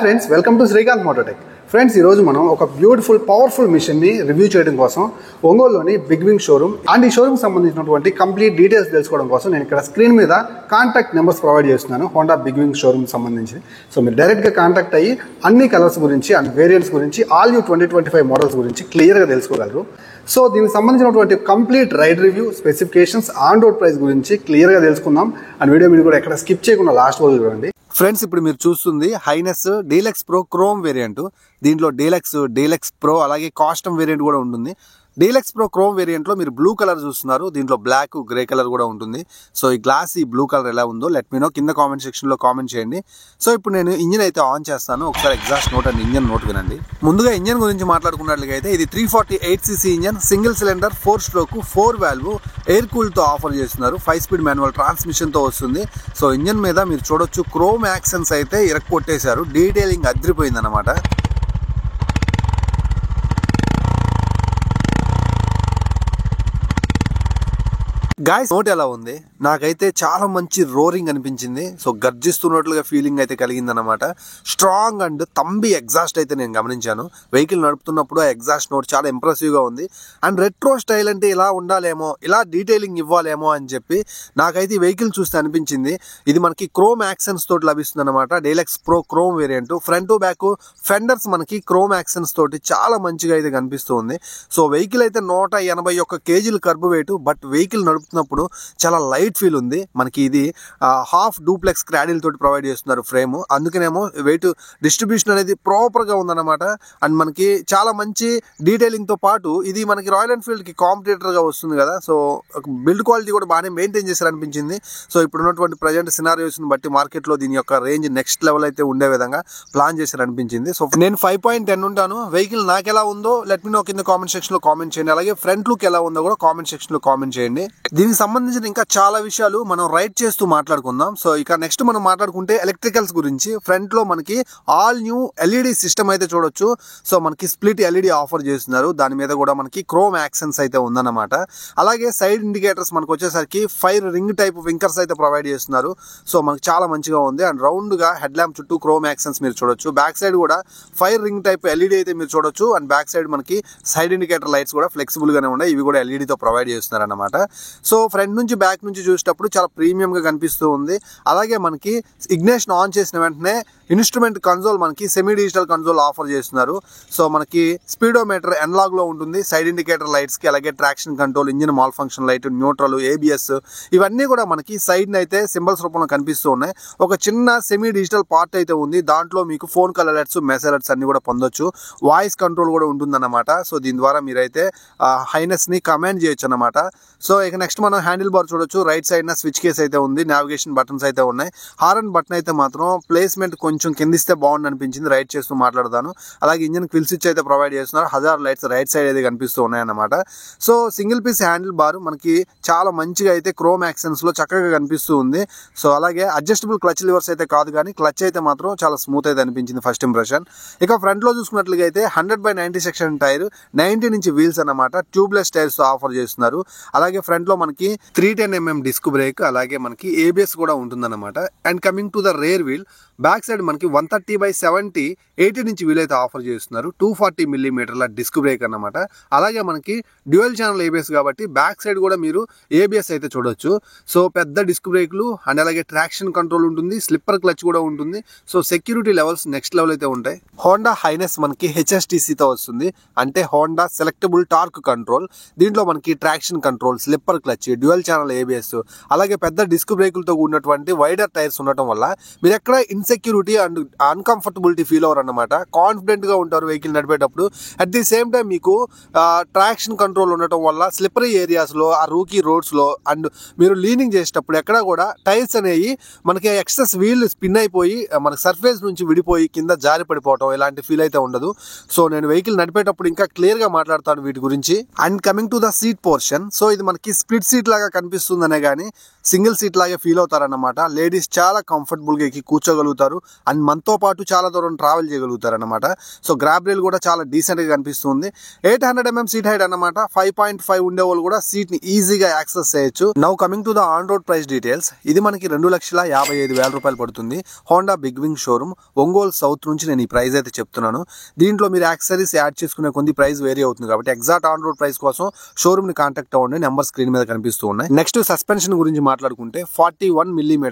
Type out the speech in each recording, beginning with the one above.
Friends, welcome to Srikanth Mototech. Friends, ఈరోజు మనం ఒక బ్యూటిఫుల్ పవర్ఫుల్ మిషన్ని రివ్యూ చేయడం కోసం ఒంగోలులోని బిగ్ వింగ్ షోరూమ్ అండ్ ఈ షోరూమ్ సంబంధించినటువంటి కంప్లీట్ డీటెయిల్స్ తెలుసుకోవడం కోసం నేను ఇక్కడ స్క్రీన్ మీద కాంటాక్ట్ నెంబర్స్ ప్రొవైడ్ చేస్తున్నాను హోండా బిగ్ వింగ్ షోరూమ్ సంబంధించి. సో మీరు డైరెక్ట్గా కాంటాక్ట్ అయ్యి అన్ని కలర్స్ గురించి అండ్ వేరియంట్స్ గురించి ఆల్ యూ 2025 మోడల్స్ గురించి క్లియర్గా తెలుసుకోగలరు. సో దీనికి సంబంధించినటువంటి complete ride review, specifications, on road price గురించి క్లియర్గా తెలుసుకుందాం. అండ్ వీడియో మీరు కూడా ఎక్కడ స్కిప్ చేయకుండా లాస్ట్ వరకు చూడండి. ఫ్రెండ్స్, ఇప్పుడు మీరు చూస్తుంది highness deluxe pro chrome variant. దీంట్లో డీలక్స్ ప్రో అలాగే కాస్టమ్ వేరియంట్ కూడా ఉంటుంది. డీలక్స్ ప్రో క్రోమ్ వేరియంట్లో మీరు బ్లూ కలర్ చూస్తున్నారు. దీంట్లో బ్లాక్, గ్రే కలర్ కూడా ఉంటుంది. సో ఈ గ్లాస్ ఈ బ్లూ కలర్ ఎలా ఉందో లెట్ మీ నో, కింద కామెంట్ సెక్షన్లో కామెంట్ చేయండి. సో ఇప్పుడు నేను ఇంజిన్ అయితే ఆన్ చేస్తాను. ఒకసారి exhaust note and engine note వినండి. ముందుగా ఇంజిన్ గురించి మాట్లాడుకున్నట్లయితే ఇది 348cc engine, single cylinder, 4 stroke, 4 valve, air కూల్తో ఆఫర్ చేస్తున్నారు. 5 స్పీడ్ మాన్యువల్ ట్రాన్స్మిషన్తో వస్తుంది. సో ఇంజిన్ మీద మీరు చూడొచ్చు క్రోమ్ యాక్సెన్స్ అయితే ఇరక్కొట్టేశారు. డీటెయిలింగ్ అదిరిపోయిందన్నమాట. గాయ్స్, నోట్ ఎలా ఉంది? నాకైతే చాలా మంచి రోరింగ్ అనిపించింది. సో గర్జిస్తున్నట్లుగా ఫీలింగ్ అయితే కలిగిందనమాట. స్ట్రాంగ్ అండ్ తంబి ఎగ్జాస్ట్ అయితే నేను గమనించాను. వెహికల్ నడుపుతున్నప్పుడు ఆ ఎగ్జాస్ట్ నోట్ చాలా ఇంప్రెసివ్గా ఉంది. అండ్ రెట్రో స్టైల్ అంటే ఇలా ఉండాలేమో, ఇలా డీటెయిలింగ్ ఇవ్వాలేమో అని చెప్పి నాకైతే ఈ వెహికల్ చూస్తే అనిపించింది. ఇది మనకి క్రోమ్ యాక్సెన్స్ తోటి లభిస్తుంది అనమాట. Deluxe pro chrome variant. Front to back fenders మనకి క్రోమ్ యాక్సెన్స్ తోటి చాలా మంచిగా అయితే కనిపిస్తుంది. సో వెహికల్ అయితే 181 kg curb weight. But vehicle నడుపుతున్నప్పుడు చాలా లైట్ ఫీల్ ఉంది. మనకి ఇది హాఫ్ డూప్లెక్స్ క్రాడిల్ తోటి ప్రొవైడ్ చేస్తున్నారు ఫ్రేమ్. అందుకనేమో వెయిట్ డిస్ట్రిబ్యూషన్ అనేది ప్రాపర్గా ఉందన్నమాట. అండ్ మనకి చాలా మంచి డీటెయిలింగ్తో పాటు ఇది మనకి రాయల్ ఎన్ఫీల్డ్కి కాంపిటేటర్గా వస్తుంది కదా. సో బిల్డ్ క్వాలిటీ కూడా బాగానే మెయింటైన్ చేశారు అనిపించింది. సో ఇప్పుడు ఉన్నటువంటి ప్రజెంట్ సినారియోస్ని బట్టి మార్కెట్లో దీని యొక్క రేంజ్ నెక్స్ట్ లెవెల్ అయితే ఉండే విధంగా ప్లాన్ చేశారు అనిపించింది. సో నేను 5.10 ఉంటాను. వెహికల్ నాకు ఎలా ఉందో లెట్ మీ నో, కింద కామెంట్ సెక్షన్లో కామెంట్ చేయండి. అలాగే ఫ్రంట్ లుక్ ఎలా ఉందో కూడా కామెంట్ సెక్షన్లో కామెంట్ చేయండి. దీనికి సంబంధించిన ఇంకా చాలా విషయాలు మనం రైడ్ చేస్తూ మాట్లాడుకుందాం. సో ఇక నెక్స్ట్ మనం మాట్లాడుకుంటే ఎలక్ట్రికల్స్ గురించి. ఫ్రంట్ లో మనకి ఆల్ న్యూ ఎల్ఈడి సిస్టమ్ అయితే చూడొచ్చు. సో మనకి స్ప్లిట్ ఎల్ఈడి ఆఫర్ చేస్తున్నారు. దాని మీద కూడా మనకి క్రోమ్ యాక్సెన్స్ అయితే ఉందన్నమాట. అలాగే సైడ్ ఇండికేటర్స్ మనకు వచ్చేసరికి 5 రింగ్ టైప్ వింకర్స్ అయితే ప్రొవైడ్ చేస్తున్నారు. సో మనకి చాలా మంచిగా ఉంది. అండ్ రౌండ్ గా హెడ్ ల్యాంప్ చుట్టూ క్రోమ్ యాక్సెన్స్ మీరు చూడొచ్చు. బ్యాక్ సైడ్ కూడా 5 రింగ్ టైప్ ఎల్ఈడి అయితే మీరు చూడొచ్చు. అండ్ బ్యాక్ సైడ్ మనకి సైడ్ ఇండికేటర్ లైట్స్ కూడా ఫ్లెక్సిబుల్ గానే ఉన్నాయి. ఇవి కూడా ఎల్ఈడితో ప్రొవైడ్ చేస్తున్నారు అన్నమాట. సో ఫ్రంట్ నుంచి బ్యాక్ నుంచి చూసేటప్పుడు చాలా ప్రీమియం గా కనిపిస్తూ ఉంది. అలాగే మనకి ఇగ్నిషన్ ఆన్ చేసిన వెంటనే ఇన్స్ట్రుమెంట్ కన్సోల్ మనకి సెమీ డిజిటల్ కన్సోల్ ఆఫర్ చేస్తున్నారు. సో మనకి స్పీడోమీటర్ ఎన్లాగ్ లో ఉంటుంది. సైడ్ ఇండికేటర్ లైట్స్ కి, అలాగే traction control, engine mall function light, neutral, ABS ఇవన్నీ కూడా మనకి సైడ్ అయితే సింబల్స్ రూపంలో కనిపిస్తూ ఉన్నాయి. ఒక చిన్న సెమీ డిజిటల్ పార్ట్ అయితే ఉంది. దాంట్లో మీకు phone call alerts, message alerts అన్ని కూడా పొందొచ్చు. వాయిస్ కంట్రోల్ కూడా ఉంటుందన్నమాట. సో దీని ద్వారా మీరైతే హైనెస్ ని కమాండ్ చేయొచ్చు అన్నమాట. సో ఇక నెక్స్ట్ మనం హ్యాండిల్ బార్ చూడొచ్చు. రైట్ సైడ్ నా స్విచ్ కేస్ అయితే ఉంది. నావిగేషన్ బటన్స్ అయితే ఉన్నాయి. హారన్ బటన్ అయితే మాత్రం ప్లేస్మెంట్ కొంచెం కిందిస్తే బాగుంది అనిపించింది. రైట్ చేస్తూ మాట్లాడతాను. అలాగే ఇంజిన్ క్విల్ స్విచ్ అయితే ప్రొవైడ్ చేస్తున్నారు. హజార్ లైట్స్ రైట్ సైడ్ అయితే కనిపిస్తూ ఉన్నాయన్నమాట. So single piece handle bar మనకి చాలా మంచిగా అయితే క్రోమ్ యాక్సెన్స్ లో చక్కగా కనిపిస్తూ ఉంది. సో అలాగే అడ్జస్టబుల్ క్లచ్ లివర్స్ అయితే కాదు, కానీ క్లచ్ అయితే మాత్రం చాలా స్మూత్ అయితే అనిపించింది ఫస్ట్ ఇంప్రెషన్. ఇక ఫ్రంట్ లో చూసుకున్నట్లుగా అయితే 100/90 సెక్షన్ టైర్, 90 ఇంచ్ వీల్స్ అన్నమాట. ట్యూబ్లెస్ టైర్స్ ఆఫర్ చేస్తున్నారు. అలాగే ఫ్రంట్ లో మనకి 310mm డిస్క్ బ్రేక్, అలాగే మనకి ఏబిఎస్ కూడా ఉంటుందన్నమాట. And coming to the rear wheel, back side మనకి 130/70 18 ఇంచ్ వీల్ అయితే ఆఫర్ చేస్తున్నారు. 240mm డిస్క్ బ్రేక్ అన్నమాట. అలాగే మనకి డ్యూయల్ ఛానల్ ఏబిఎస్ కాబట్టి బ్యాక్ సైడ్ కూడా మీరు ఏబిఎస్ అయితే చూడొచ్చు. సో పెద్ద డిస్క్ బ్రేక్లు అండ్ అలాగే ట్రాక్షన్ కంట్రోల్ ఉంటుంది. స్లిప్పర్ క్లచ్ కూడా ఉంటుంది. So security levels next level అయితే ఉంటాయి. హోండా హైనెస్ మనకి హెచ్ఎస్టిసితో వస్తుంది. అంటే హోండా సెలెక్టబుల్ టార్క్ కంట్రోల్. దీంట్లో మనకి traction control, slipper clutch, dual channel ABS, అలాగే పెద్ద డిస్క్ బ్రేకులతో ఉన్నటువంటి వైడర్ టైర్స్ ఉండటం వల్ల మీరు ఎక్కడ ఇన్సెక్యూరిటీ అండ్ అన్కంఫర్టబిలిటీ ఫీల్ అవ్వరు అన్నమాట. కాన్ఫిడెంట్ గా ఉంటారు వెహికల్ నడిపేటప్పుడు. అట్ ది సేమ్ టైం మీకు ట్రాక్షన్ కంట్రోల్ ఉండటం వల్ల స్లిప్పరీ ఏరియాస్ లో, ఆ రూకీ రోడ్స్ లో అండ్ మీరు లీనింగ్ చేసేటప్పుడు ఎక్కడ కూడా టైర్స్ అనేవి మనకి ఎక్సెస్ వీల్ స్పిన్ అయిపోయి మనకి సర్ఫేస్ నుంచి విడిపోయి కింద జారి పడిపోవటం ఇలాంటి ఫీల్ అయితే ఉండదు. సో నేను వెహికల్ నడిపేటప్పుడు ఇంకా క్లియర్ గా మాట్లాడతాను వీటి గురించి. And coming to the seat portion, so ఇది మనకి స్ప్లిట్ సీట్ లాగా కనిపిస్తుందనే కానీ సింగిల్ సీట్ లాగే ఫీల్ అవుతారన్నమాట. లేడీస్ చాలా కంఫర్టబుల్ గా ఎక్కి కూర్చోగలుగుతారు. అండ్ మనతో పాటు చాలా దూరం ట్రావెల్ చేయగలుగుతారు అనమాట. సో గ్రాబ్ రైల్ కూడా చాలా డీసెంట్ గా కనిపిస్తుంది. 800mm సీట్ హైట్ అనమాట. 5.5 ఉండే వాళ్ళు కూడా సీట్ ని ఈజీగా యాక్సెస్ చేయొచ్చు. Now coming to the on road price details. ఇది మనకి 2,55,000 రూపాయలు పడుతుంది. Honda Big Wing showroom, Ongole south నుంచి నేను ఈ ప్రైస్ అయితే చెప్తున్నాను. దీంట్లో మీరు యాక్సెసరీస్ యాడ్ చేసుకునే కొన్ని ప్రైస్ వేరీ అవుతుంది కాబట్టి ఎగ్జాక్ట్ ఆన్ రోడ్ ప్రైస్ కోసం షోరూమ్ ని కాంటాక్ట్ అవ్వండి. నెంబర్ స్క్రీన్ మీద కనిపిస్తూ ఉన్నాయి. నెక్స్ట్ సస్పెన్షన్ గురించి మాట్లాడుకుంటే 41mm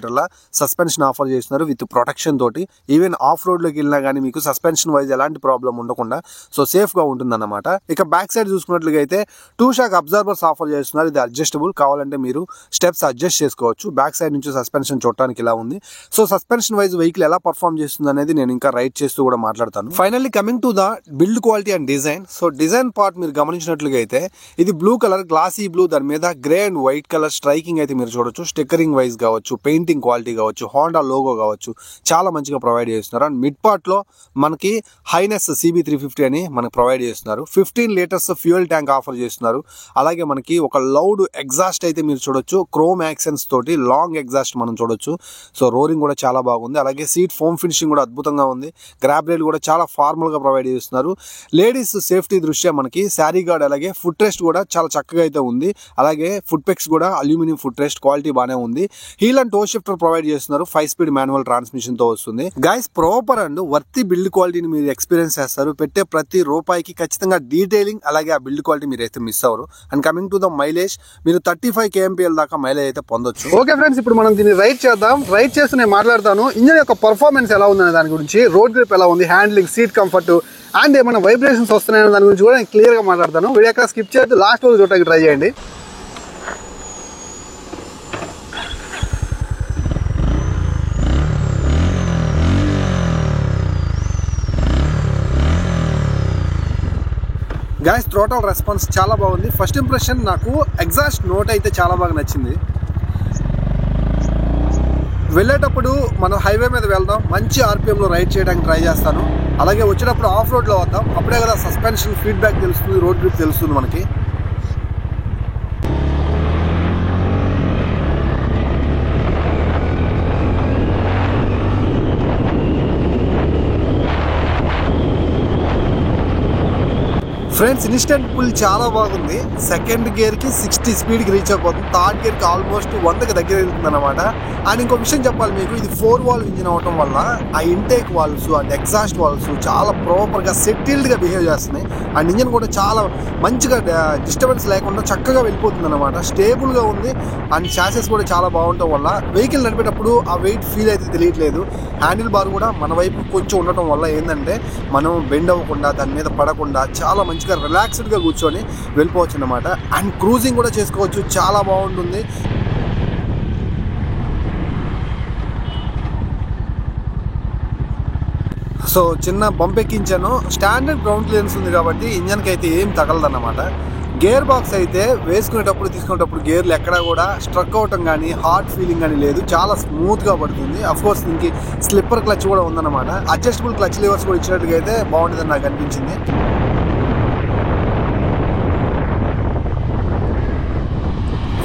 సస్పెన్షన్ ఆఫర్ చేస్తున్నారు విత్ ప్రొటెక్షన్ తోటి. ఈవెన్ ఆఫ్ రోడ్ లోకి వెళ్ళినా కానీ మీకు సస్పెన్షన్ వైజ్ ఎలాంటి ప్రాబ్లం ఉండకుండా సో సేఫ్ గా ఉంటుంది అన్నమాట. ఇక బ్యాక్ సైడ్ చూసుకున్నట్లుగా అయితే 2 షాక్ అబ్జర్వర్స్ ఆఫర్ చేస్తున్నారు. ఇది అడ్జస్టబుల్, కావాలంటే మీరు స్టెప్స్ అడ్జస్ట్ చేసుకోవచ్చు. బ్యాక్ సైడ్ నుంచి సస్పెన్షన్ చూడటానికి ఇలా ఉంది. సో సస్పెన్షన్ వైజ్ వెహికల్ ఎలా పర్ఫార్మ్ చేస్తుంది అనేది నేను ఇంకా రైడ్ చేస్తూ కూడా మాట్లాడతాను. Finally coming to the build quality and design. So design part మీరు గమనించినట్లుగా అయితే ఇది బ్లూ కలర్, గ్లాసీ బ్లూ, దాని మీద grey and white colour striking అయితే మీరు చూడొచ్చు. స్టిక్కరింగ్ వైజ్ కావచ్చు, పెయింటింగ్ క్వాలిటీ కావచ్చు, హోండా లోగో కావచ్చు, చాలా మంచిగా ప్రొవైడ్ చేస్తున్నారు. అండ్ మిడ్ పార్ట్ లో మనకి హైనెస్ CB350 అని మనకు ప్రొవైడ్ చేస్తున్నారు. 15 లీటర్స్ ఫ్యూయల్ ట్యాంక్ ఆఫర్ చేస్తున్నారు. అలాగే మనకి ఒక లౌడ్ ఎగ్జాస్ట్ అయితే మీరు చూడొచ్చు. క్రోమ్ యాక్సెన్స్ తోటి లాంగ్ ఎగ్జాస్ట్ మనం చూడొచ్చు. సో రోరింగ్ కూడా చాలా బాగుంది. అలాగే సీట్ ఫోమ్ ఫినిషింగ్ కూడా అద్భుతంగా ఉంది. గ్రాబ్ రైల్ కూడా చాలా ఫార్మల్ గా ప్రొవైడ్ చేస్తున్నారు. లేడీస్ సేఫ్టీ దృష్ట్యా మనకి శారీ గార్డ్ అలాగే ఫుట్ రెస్ట్ కూడా చాలా చక్కగా అయితే ఉంది. అలాగే ఫుట్ పెక్స్ కూడా అల్యూమినియం ఫుట్ రెస్ట్ క్వాలిటీ బాగానే ఉంది. Heel and toe shifter provide చేస్తున్నారు. 5 స్పీడ్ మాన్యువల్ ట్రాన్స్మిషన్ తో వస్తుంది. Guys proper and worthy build క్వాలిటీని మీరు ఎక్స్పీరియన్స్ చేస్తారు. పెట్టే ప్రతి రూపాయికి ఖచ్చితంగా డీటెయిలింగ్ అలాగే ఆ బిల్డ్ క్వాలిటీ మీరు అయితే మిస్ అవ్వరు. And coming to the mileage, మీరు 35 kmpl దాకా మైలేజ్ అయితే పొందొచ్చు. ఓకే ఫ్రెండ్స్, ఇప్పుడు మనం దీన్ని రైడ్ చేద్దాం. రైడ్ చేస్తూ నేను మాట్లాడతాను ఇంజన్ యొక్క పర్ఫార్మెన్స్ ఎలా ఉందనే దాని గురించి, రోడ్ గ్రిప్ ఎలా ఉంది, హ్యాండ్లింగ్, సీట్ కంఫర్ట్ అండ్ ఏమైనా వైబ్రేషన్స్ వస్తున్నాయనే దాని గురించి కూడా నేను క్లియర్ గా మాట్లాడతాను. వీడియో ఎక్కడ స్కిప్ చేయొద్దు, లాస్ట్ రోజు చూడటానికి ట్రై చేయండి. గైస్ థ్రోటల్ రెస్పాన్స్ చాలా బాగుంది. ఫస్ట్ ఇంప్రెషన్ నాకు ఎగ్జాస్ట్ నోట్ అయితే చాలా బాగా నచ్చింది. వెళ్ళేటప్పుడు మనం హైవే మీద వెళ్దాం, మంచి RPMలో రైడ్ చేయడానికి ట్రై చేస్తాను. అలాగే వచ్చేటప్పుడు ఆఫ్ రోడ్లో వద్దాం, అప్పుడే కదా సస్పెన్షన్ ఫీడ్బ్యాక్ తెలుస్తుంది, రోడ్ గ్రిప్ తెలుస్తుంది మనకి. ఫ్రెండ్స్ ఇన్స్టెంట్ పుల్ చాలా బాగుంది. సెకండ్ గేర్ కి 60 స్పీడ్ కి రీచ్ అయిపోతుంది. థర్డ్ గేర్ కి ఆల్మోస్ట్ 100కి దగ్గర వెళ్తుంది అనమాట. అండ్ ఇంకో విషయం చెప్పాలి మీకు, ఇది 4 వాల్వ్ ఇంజిన్ అవటం వల్ల ఆ intake valves and exhaust valves చాలా ప్రాపర్ గా సెటిల్డ్ గా బిహేవ్ చేస్తున్నాయి. అండ్ ఇంజిన్ కూడా చాలా మంచిగా డిస్టర్బెన్స్ లేకుండా చక్కగా వెళ్ళిపోతుంది అనమాట. స్టేబుల్ గా ఉంది. అండ్ చాసెస్ కూడా చాలా బాగుండటం వల్ల వెహికల్ నడిపేటప్పుడు ఆ వెయిట్ ఫీల్ అయితే తెలియట్లేదు. హ్యాండిల్ బార్ కూడా మన వైపు కొంచెం ఉండటం వల్ల ఏంటంటే మనం బెండ్ అవ్వకుండా, దాని మీద పడకుండా చాలా మంచిగా రిలాక్స్డ్ గా కూర్చొని వెళ్ళిపోవచ్చు అన్నమాట. అండ్ క్రూజింగ్ కూడా చేసుకోవచ్చు, చాలా బాగుంటుంది. సో చిన్న బంప్ ఎక్కించాను. స్టాండర్డ్ గ్రౌండ్ క్లియరెన్స్ ఉంది కాబట్టి ఇంజన్కి అయితే ఏం తగలదన్నమాట. గేర్ బాక్స్ అయితే వేసుకునేటప్పుడు తీసుకునేటప్పుడు గేర్లు ఎక్కడా కూడా స్ట్రక్ అవటం కానీ హార్డ్ ఫీలింగ్ కానీ లేదు. చాలా స్మూత్ గా పడుతుంది. అఫ్ కోర్స్ దీనికి స్లిప్పర్ క్లచ్ కూడా ఉందన్నమాట. అడ్జస్టబుల్ క్లచ్ లివర్స్ కూడా ఇచ్చినట్టుగా అయితే బాగుంటుందని నాకు అనిపించింది.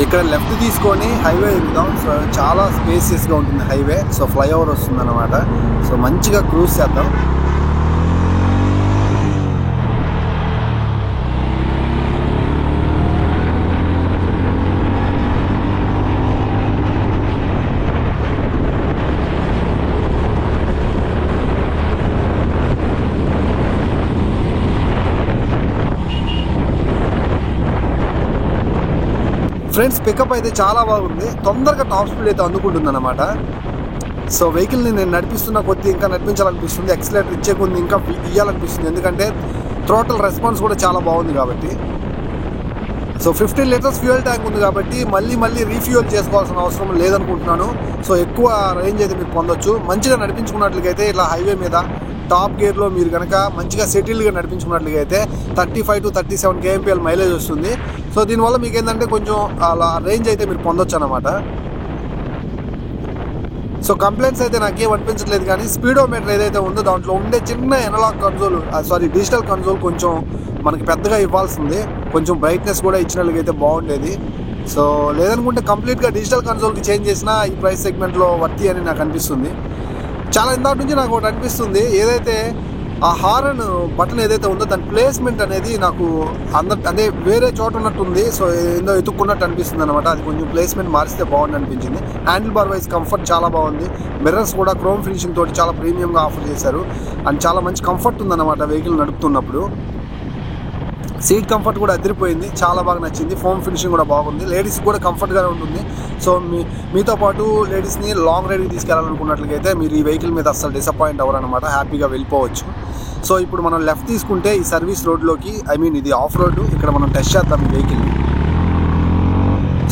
ఇక్కడ లెఫ్ట్ తీసుకొని హైవే ఎక్కుదాం. సో చాలా స్పేసియస్ గా ఉంటుంది హైవే. సో ఫ్లైఓవర్ వస్తుంది అనమాట. సో మంచిగా క్రూజ్ చేద్దాం. ఫ్రెండ్స్ పికప్ అయితే చాలా బాగుంది. తొందరగా టాప్ స్పీడ్ అయితే అందుకుంటుంది అనమాట. సో వెహికల్ని నేను నడిపిస్తున్న కొద్ది ఇంకా నడిపించాలనిపిస్తుంది. ఎక్సిలేటర్ ఇచ్చే కొద్ది ఇంకా ఇవ్వాలనిపిస్తుంది. ఎందుకంటే థ్రోటల్ రెస్పాన్స్ కూడా చాలా బాగుంది కాబట్టి. సో 15 లీటర్స్ ఫ్యూయల్ ట్యాంక్ ఉంది కాబట్టి మళ్ళీ రీఫ్యూయల్ చేసుకోవాల్సిన అవసరం లేదనుకుంటున్నాను. సో ఎక్కువ రేంజ్ అయితే మీరు పొందొచ్చు. మంచిగా నడిపించుకున్నట్లయితే ఇలా హైవే మీద టాప్ గేర్లో మీరు కనుక మంచిగా సెటిల్డ్గా నడిపించుకున్నట్లుగా అయితే 35 to 37 kmpl మైలేజ్ వస్తుంది. సో దీనివల్ల మీకు ఏంటంటే కొంచెం అలా రేంజ్ అయితే మీరు పొందొచ్చు అనమాట. సో కంప్లైంట్స్ అయితే నాకేం అనిపించట్లేదు. కానీ స్పీడోమీటర్ ఏదైతే ఉందో దాంట్లో ఉండే చిన్న ఎనలాగ్ కన్సోల్ డిజిటల్ కన్సోల్ కొంచెం మనకి పెద్దగా ఇవ్వాల్సింది. కొంచెం బ్రైట్నెస్ కూడా ఇచ్చినట్లుగా అయితే బాగుండేది. సో లేదనుకుంటే కంప్లీట్గా డిజిటల్ కన్సోల్కి చేంజ్ చేసినా ఈ ప్రైస్ సెగ్మెంట్లో వర్తి అని నాకు అనిపిస్తుంది. చాలా ఇందాక నుంచి నాకు ఒకటి అనిపిస్తుంది, ఏదైతే ఆ హారన్ బటన్ ఏదైతే ఉందో దాని ప్లేస్మెంట్ అనేది నాకు అదే వేరే చోట ఉన్నట్టుంది. సో ఏదో ఎత్తుక్కున్నట్టు అనిపిస్తుంది అనమాట. అది కొంచెం ప్లేస్మెంట్ మారిస్తే బాగుంది అనిపించింది. హ్యాండిల్ బార్ వైజ్ కంఫర్ట్ చాలా బాగుంది. మిర్రర్స్ కూడా క్రోమ్ ఫినిషింగ్ తోటి చాలా ప్రీమియంగా ఆఫర్ చేశారు. అండ్ చాలా మంచి కంఫర్ట్ ఉందన్నమాట వెహికల్ నడుపుతున్నప్పుడు. సీట్ కంఫర్ట్ కూడా అదిరిపోయింది, చాలా బాగా నచ్చింది. ఫోమ్ ఫినిషింగ్ కూడా బాగుంది. లేడీస్ కూడా కంఫర్ట్గానే ఉంటుంది. సో మీతో పాటు లేడీస్ని లాంగ్ రైడ్కి తీసుకెళ్ళాలనుకున్నట్లయితే మీరు ఈ వెహికల్ మీద అస్సలు డిసప్పాయింట్ అవ్వరనమాట, హ్యాపీగా వెళ్ళిపోవచ్చు. సో ఇప్పుడు మనం లెఫ్ట్ తీసుకుంటే ఈ సర్వీస్ రోడ్లోకి, ఇది ఆఫ్ రోడ్, ఇక్కడ మనం టెస్ట్ చేద్దాం ఈ వెహికల్ని.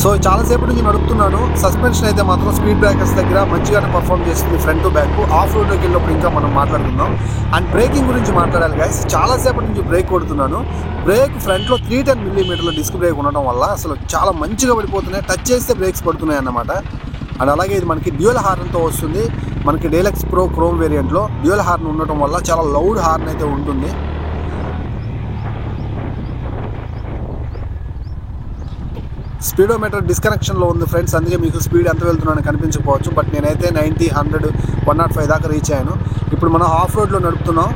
సో చాలాసేపు నుంచి నడుపుతున్నాను. సస్పెన్షన్ అయితే మాత్రం స్పీడ్ బ్రేకర్స్ దగ్గర మంచిగానే పర్ఫామ్ చేస్తుంది ఫ్రంట్ టు బ్యాక్. ఆఫ్ రోడ్లోకి వెళ్ళినప్పుడు ఇంకా మనం మాట్లాడుకుందాం. అండ్ బ్రేకింగ్ గురించి మాట్లాడాలి గైస్. చాలాసేపటి నుంచి బ్రేక్ కొడుతున్నాను. బ్రేక్ ఫ్రంట్లో 310 mm డిస్క్ బ్రేక్ ఉండడం వల్ల అసలు చాలా మంచిగా పడిపోతున్నాయి. టచ్ చేస్తే బ్రేక్స్ పడుతున్నాయి అన్నమాట. అండ్ అలాగే ఇది మనకి డ్యూయల్ హార్న్తో వస్తుంది. మనకి డీలక్స్ ప్రో క్రోమ్ వేరియంట్లో డ్యూయల్ హార్న్ ఉండటం వల్ల చాలా లౌడ్ హార్న్ అయితే ఉంటుంది. స్పీడోమీటర్ డిస్కనెక్షన్లో ఉంది ఫ్రెండ్స్, అందుకే మీకు స్పీడ్ ఎంత వెళ్తున్నానని కనిపించకపోవచ్చు. బట్ నేనైతే 90, 100, 105 దాకా రీచ్ అయ్యాను. ఇప్పుడు మనం ఆఫ్ రోడ్లో నడుపుతున్నాం.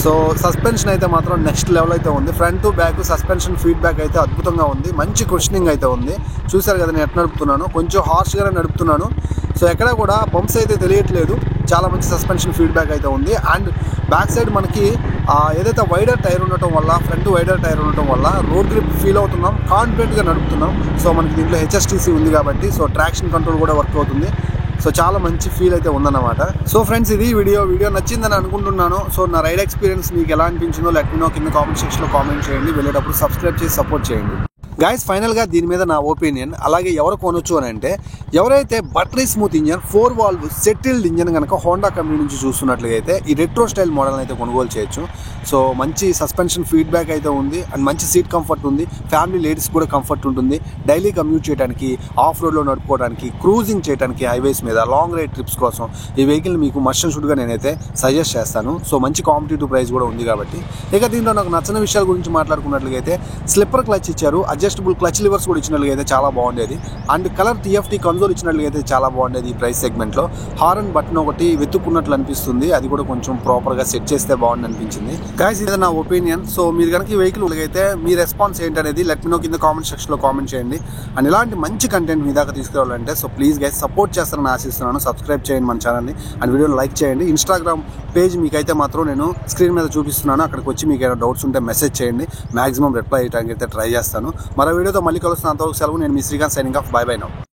సో సస్పెన్షన్ అయితే మాత్రం నెక్స్ట్ లెవెల్ అయితే ఉంది. Front to back suspension feedback అయితే అద్భుతంగా ఉంది. మంచి కుషనింగ్ అయితే ఉంది. చూసారు కదా నేను ఎట్లా నడుపుతున్నాను, కొంచెం హార్ష్గానే నడుపుతున్నాను. సో ఎక్కడ కూడా బంప్స్ అయితే తెలియట్లేదు. చాలా మంచి సస్పెన్షన్ ఫీడ్బ్యాక్ అయితే ఉంది. అండ్ బ్యాక్ సైడ్ మనకి ఏదైతే వైడర్ టైర్ ఉండటం వల్ల, ఫ్రంట్ వైడర్ టైర్ ఉండటం వల్ల రోడ్ గ్రిప్ ఫీల్ అవుతున్నాం, కాన్ఫిడెంట్గా నడుపుతున్నాం. సో మనకి దీంట్లో HSTC ఉంది కాబట్టి సో ట్రాక్షన్ కంట్రోల్ కూడా వర్క్ అవుతుంది. సో చాలా మంచి ఫీల్ అయితే ఉందన్నమాట. సో ఫ్రెండ్స్ ఇది వీడియో నచ్చిందని అనుకుంటున్నాను. సో నా రైడ్ ఎక్స్పీరియన్స్ మీకు ఎలా అనిపించిందో లెట్ మీ నో కింద కామెంట్ సెక్షన్లో కామెంట్ చేయండి. వెళ్ళేటప్పుడు సబ్స్క్రైబ్ చేసి సపోర్ట్ చేయండి. గైస్ ఫైనల్గా దీని మీద నా ఒపీనియన్, అలాగే ఎవరు కొనొచ్చు అని అంటే ఎవరైతే buttery smooth engine 4 valve settled engine కనుక హోండా కంపెనీ నుంచి చూస్తున్నట్లయితే ఈ రెట్రో స్టైల్ మోడల్ అయితే కొనుగోలు చేయొచ్చు. సో మంచి సస్పెన్షన్ ఫీడ్బ్యాక్ అయితే ఉంది. అండ్ మంచి సీట్ కంఫర్ట్ ఉంది. ఫ్యామిలీ లేడీస్ కూడా కంఫర్ట్ ఉంటుంది. డైలీ కమ్యూట్ చేయడానికి, ఆఫ్ రోడ్లో నడుపుకోవడానికి, క్రూజింగ్ చేయడానికి, హైవేస్ మీద లాంగ్ రైడ్ ట్రిప్స్ కోసం ఈ వెహికల్ మీకు మస్ట్ అండ్ షుడ్గా నేనైతే సజెస్ట్ చేస్తాను. సో మంచి కాంపిటేటివ్ ప్రైస్ కూడా ఉంది కాబట్టి. ఇక దీంట్లో నాకు నచ్చిన విషయాల గురించి మాట్లాడుకున్నట్లయితే స్లిప్పర్ క్లచ్ ఇచ్చారు, అడ్జస్టబుల్ క్లచ్ లివర్స్ కూడా ఇచ్చినట్లయితే చాలా బాగుండేది. అండ్ కలర్ TFT కన్సోల్ ఇచ్చినట్లయితే చాలా బాగుండేది ఈ ప్రైస్ సెగ్మెంట్లో. హారన్ బటన్ ఒకటి వెతుక్కున్నట్లు అనిపిస్తుంది, అది కూడా కొంచెం ప్రాపర్గా సెట్ చేస్తే బాగుంది అనిపించింది. గైస్ ఇది నా ఒపీనియన్. సో మీరు కనుక ఈ వెహికల్ అయితే మీ రెస్పాన్స్ ఏంటనేది లెట్ మీ నో కింద కామెంట్ సెక్షన్లో కామెంట్ చేయండి. అండ్ ఇలాంటి మంచి కంటెంట్ మీ దాకా తీసుకురావాలంటే సో ప్లీజ్ గైస్ సపోర్ట్ చేస్తారని ఆశిస్తున్నాను. సబ్స్క్రైబ్ చేయండి మన ఛానల్ని అండ్ వీడియోని లైక్ చేయండి. ఇన్స్టాగ్రామ్ పేజ్ మీకైతే మాత్రం నేను స్క్రీన్ మీద చూపిస్తున్నాను, అక్కడికి వచ్చి మీకు ఏమైనా డౌట్స్ ఉంటే మెసేజ్ చేయండి. మాక్సిమం రిప్లై చేయడానికి అయితే ట్రై చేస్తాను. మరో వీడియోతో మళ్ళీ కలుస్తున్న, అంతవరకు సెలవు. నేను మీ Srikanth signing off. Bye bye now.